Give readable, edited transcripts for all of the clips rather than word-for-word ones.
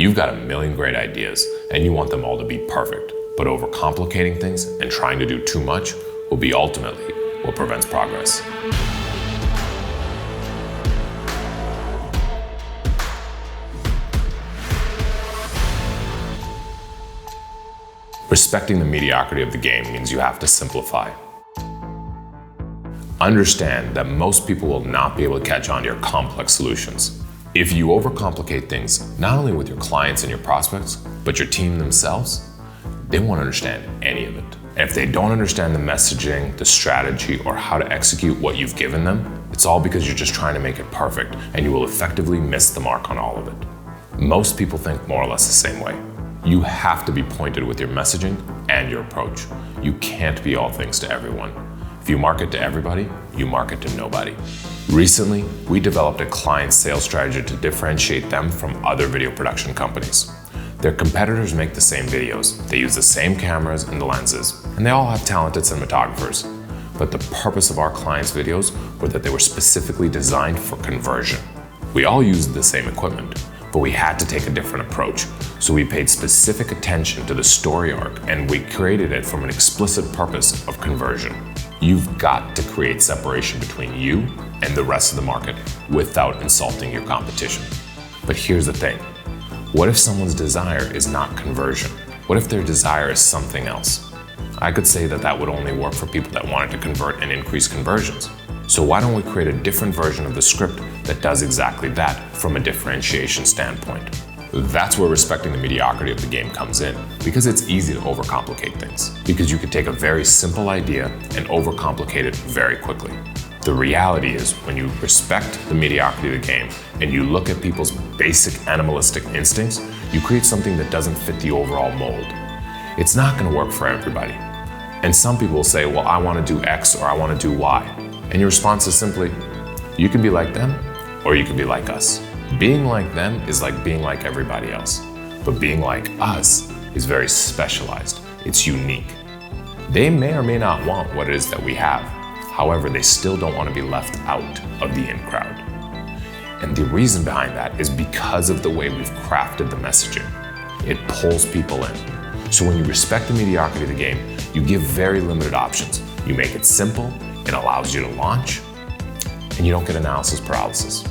You've got a million great ideas and you want them all to be perfect, but overcomplicating things and trying to do too much will be ultimately what prevents progress. Respecting the mediocrity of the game means you have to simplify. Understand that most people will not be able to catch on to your complex solutions. If you overcomplicate things, not only with your clients and your prospects, but your team themselves, they won't understand any of it. And if they don't understand the messaging, the strategy, or how to execute what you've given them, it's all because you're just trying to make it perfect, and you will effectively miss the mark on all of it. Most people think more or less the same way. You have to be pointed with your messaging and your approach. You can't be all things to everyone. If you market to everybody, you market to nobody. Recently, we developed a client sales strategy to differentiate them from other video production companies. Their competitors make the same videos, they use the same cameras and the lenses, and they all have talented cinematographers. But the purpose of our clients' videos were that they were specifically designed for conversion. We all used the same equipment, but we had to take a different approach. So we paid specific attention to the story arc, and we created it from an explicit purpose of conversion. You've got to create separation between you and the rest of the market without insulting your competition. But here's the thing. What if someone's desire is not conversion? What if their desire is something else? I could say that that would only work for people that wanted to convert and increase conversions. So why don't we create a different version of the script that does exactly that from a differentiation standpoint? That's where respecting the mediocrity of the game comes in, because it's easy to overcomplicate things, because you can take a very simple idea and overcomplicate it very quickly. The reality is, when you respect the mediocrity of the game and you look at people's basic animalistic instincts, you create something that doesn't fit the overall mold. It's not going to work for everybody. And some people will say, well, I want to do X or I want to do Y. And your response is simply, you can be like them or you can be like us. Being like them is like being like everybody else. But being like us is very specialized. It's unique. They may or may not want what it is that we have. However, they still don't want to be left out of the in crowd. And the reason behind that is because of the way we've crafted the messaging. It pulls people in. So when you respect the mediocrity of the game, you give very limited options. You make it simple, it allows you to launch, and you don't get analysis paralysis.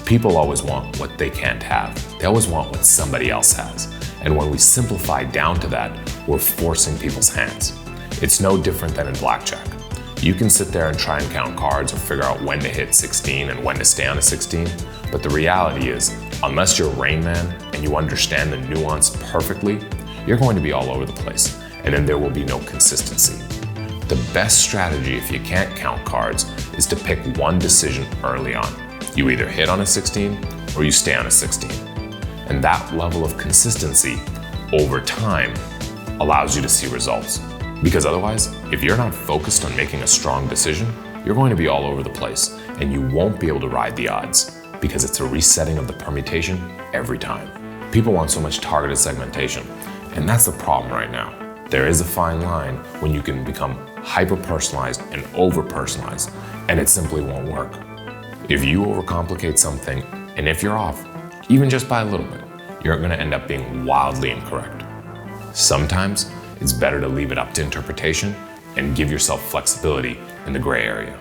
People always want what they can't have. They always want what somebody else has. And when we simplify down to that, we're forcing people's hands. It's no different than in blackjack. You can sit there and try and count cards or figure out when to hit 16 and when to stay on a 16, but the reality is, unless you're Rain Man and you understand the nuance perfectly, you're going to be all over the place, and then there will be no consistency. The best strategy if you can't count cards is to pick one decision early on. You either hit on a 16 or you stay on a 16. And that level of consistency over time allows you to see results. Because otherwise, if you're not focused on making a strong decision, you're going to be all over the place and you won't be able to ride the odds because it's a resetting of the permutation every time. People want so much targeted segmentation, and that's the problem right now. There is a fine line when you can become hyper-personalized and over-personalized, and it simply won't work. If you overcomplicate something, and if you're off, even just by a little bit, you're going to end up being wildly incorrect. Sometimes it's better to leave it up to interpretation and give yourself flexibility in the gray area.